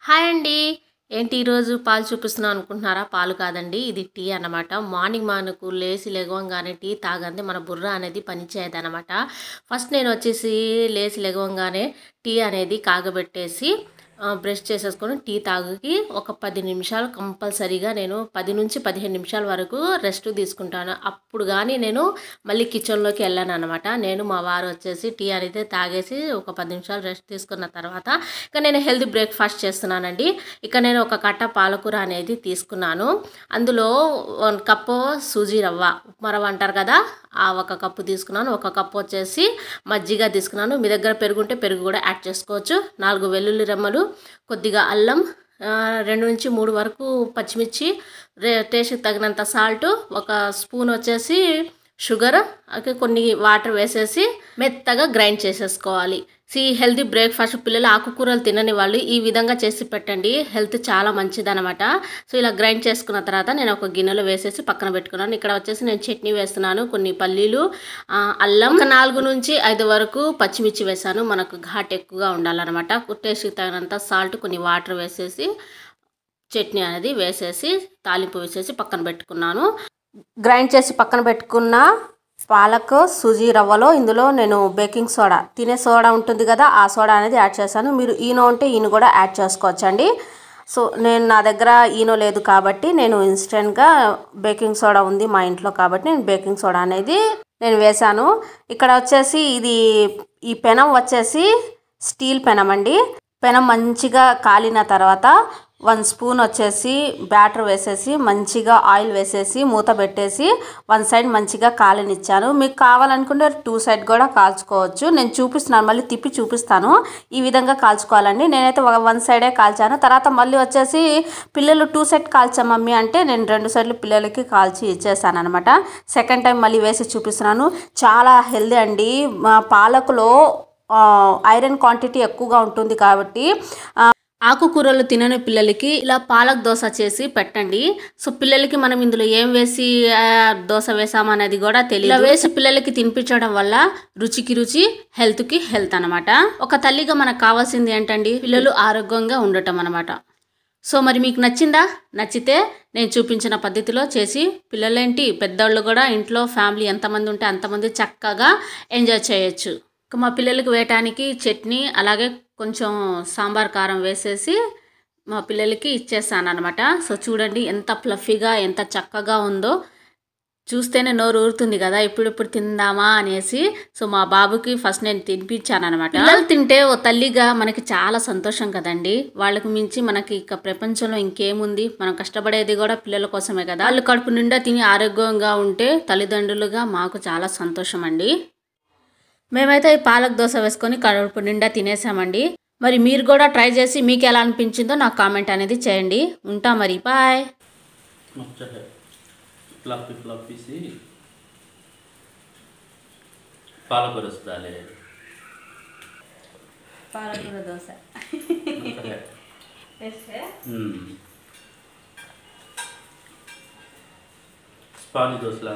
Hi అండి. ఏంటి ఈరోజు పాలు చూపిస్తున్నాను అనుకుంటున్నారా? పాలు కాదండి, ఇది టీ అన్నమాట. మార్నింగ్ మనకు లేసి లెగవంగానే టీ తాగందే మన బుర్ర అనేది పనిచేయదనమాట. ఫస్ట్ నేను వచ్చేసి లేచి లెగవంగానే టీ అనేది కాగబెట్టేసి బ్రష్ చేసేసుకొని టీ తాగి ఒక 10 నిమిషాలు కంపల్సరీగా నేను 10 నుంచి 15 నిమిషాల వరకు రెస్ట్ తీసుకుంటాను. అప్పుడు కానీ నేను మళ్ళీ కిచెన్లోకి వెళ్ళాను అనమాట. నేను మా వారు వచ్చేసి టీ అనేది తాగేసి ఒక 10 నిమిషాలు రెస్ట్ తీసుకున్న తర్వాత ఇక నేను హెల్తీ బ్రేక్ఫాస్ట్ చేస్తున్నానండి. ఇక నేను ఒక కట్ట పాలకూర అనేది తీసుకున్నాను. అందులో 1 కప్పు సూజీ రవ్వ, ఉప్మా రవ్వ అంటారు కదా, ఆ 1 కప్పు తీసుకున్నాను. 1 కప్పు వచ్చేసి మజ్జిగ తీసుకున్నాను. మీ దగ్గర పెరుగు ఉంటే పెరుగు కూడా యాడ్ చేసుకోవచ్చు. 4 వెల్లుల్లి రెమ్మలు, కొద్దిగా అల్లం, 2 నుంచి 3 వరకు పచ్చిమిర్చి, టేస్ట్కి తగినంత సాల్ట్, 1 స్పూన్ వచ్చేసి షుగర్, కొన్ని వాటర్ వేసేసి మెత్తగా గ్రైండ్ చేసేసుకోవాలి. హెల్తీ బ్రేక్ఫాస్ట్ పిల్లలు ఆకుకూరలు తినని వాళ్ళు ఈ విధంగా చేసి పెట్టండి, హెల్త్ చాలా మంచిదనమాట. ఇలా గ్రైండ్ చేసుకున్న తర్వాత నేను ఒక గిన్నెలో వేసేసి పక్కన పెట్టుకున్నాను. ఇక్కడ వచ్చేసి నేను చట్నీ వేస్తున్నాను. కొన్ని పల్లీలు, అల్లం, 4 నుంచి 5 వరకు పచ్చిమిర్చి వేసాను. మనకు ఘాట్ ఎక్కువగా ఉండాలన్నమాట. టేస్ట్కి తగినంత సాల్ట్, కొన్ని వాటర్ వేసేసి చట్నీ అనేది వేసేసి తాలింపు వేసేసి పక్కన పెట్టుకున్నాను. గ్రైండ్ చేసి పక్కన పెట్టుకున్న పాలక్ సూజీ రవ్వలో ఇందులో నేను బేకింగ్ సోడా, తినే సోడా ఉంటుంది కదా, ఆ సోడా అనేది యాడ్ చేశాను. మీరు ఈనో ఉంటే ఈనో కూడా యాడ్ చేసుకోవచ్చండి. నా దగ్గర ఈనో లేదు కాబట్టి నేను ఇన్స్టెంట్గా బేకింగ్ సోడా ఉంది మా ఇంట్లో కాబట్టి నేను బేకింగ్ సోడా అనేది నేను వేశాను. ఇక్కడ వచ్చేసి ఈ పెనం వచ్చేసి స్టీల్ పెనం అండి. పెనం మంచిగా కాలిన తర్వాత 1 స్పూన్ వచ్చేసి బ్యాటర్ వేసేసి మంచిగా ఆయిల్ వేసేసి మూత పెట్టేసి 1 సైడ్ మంచిగా కాలనిచ్చాను. మీకు కావాలనుకుంటే 2 సైడ్ కూడా కాల్చుకోవచ్చు. నేను చూపిస్తున్నాను, మళ్ళీ తిప్పి చూపిస్తాను. ఈ విధంగా కాల్చుకోవాలండి. నేనైతే 1 సైడే కాల్చాను. తర్వాత మళ్ళీ వచ్చేసి పిల్లలు 2 సైడ్ కాల్చా మమ్మీ అంటే నేను 2 సైడ్లు పిల్లలకి కాల్చి ఇచ్చేసాను అనమాట. సెకండ్ టైం మళ్ళీ వేసి చూపిస్తున్నాను. చాలా హెల్దీ అండి. పాలకులో ఐరన్ క్వాంటిటీ ఎక్కువగా ఉంటుంది కాబట్టి ఆకుకూరలు తినని పిల్లలకి ఇలా పాలక్ దోశ చేసి పెట్టండి. పిల్లలకి మనం ఇందులో ఏం వేసి దోశ వేసామనేది కూడా తెలియదు. ఇలా వేసి పిల్లలకి తినిపించడం వల్ల రుచికి రుచి, హెల్త్కి హెల్త్ అనమాట. ఒక తల్లిగా మనకు కావాల్సింది ఏంటండి, పిల్లలు ఆరోగ్యంగా ఉండటం అనమాట. మరి మీకు నచ్చిందా? నచ్చితే నేను చూపించిన పద్ధతిలో చేసి పిల్లలేంటి పెద్దవాళ్ళు కూడా ఇంట్లో ఫ్యామిలీ ఎంతమంది ఉంటే అంతమంది చక్కగా ఎంజాయ్ చేయొచ్చు. మా పిల్లలకి వేయటానికి చట్నీ అలాగే కొంచెం సాంబార్ కారం వేసేసి మా పిల్లలకి ఇచ్చేసాను అనమాట. చూడండి ఎంత ఫ్లఫీగా ఎంత చక్కగా ఉందో, చూస్తేనే నోరు ఊరుతుంది కదా, ఇప్పుడు తిందామా అనేసి. మా బాబుకి ఫస్ట్ నేను తినిపించాను అనమాట. పిల్లలు తింటే ఓ తల్లిగా మనకి చాలా సంతోషం కదండి. వాళ్ళకి మించి మనకి ఇక ప్రపంచంలో ఇంకేముంది. మనం కష్టపడేది కూడా పిల్లల కోసమే కదా. వాళ్ళు కడుపు నిండా తిని ఆరోగ్యంగా ఉంటే తల్లిదండ్రులుగా మాకు చాలా సంతోషం అండి. మేమైతే ఈ పాలక్ దోశ వేసుకొని కడుపు నిండా తినేసామండి. మరి మీరు కూడా ట్రై చేసి మీకు ఎలా అనిపించిందో నాకు కామెంట్ అనేది చేయండి. ఉంటా మరి, బాయ్. పాలకూర దోశ స్పాంజ్ దోశలా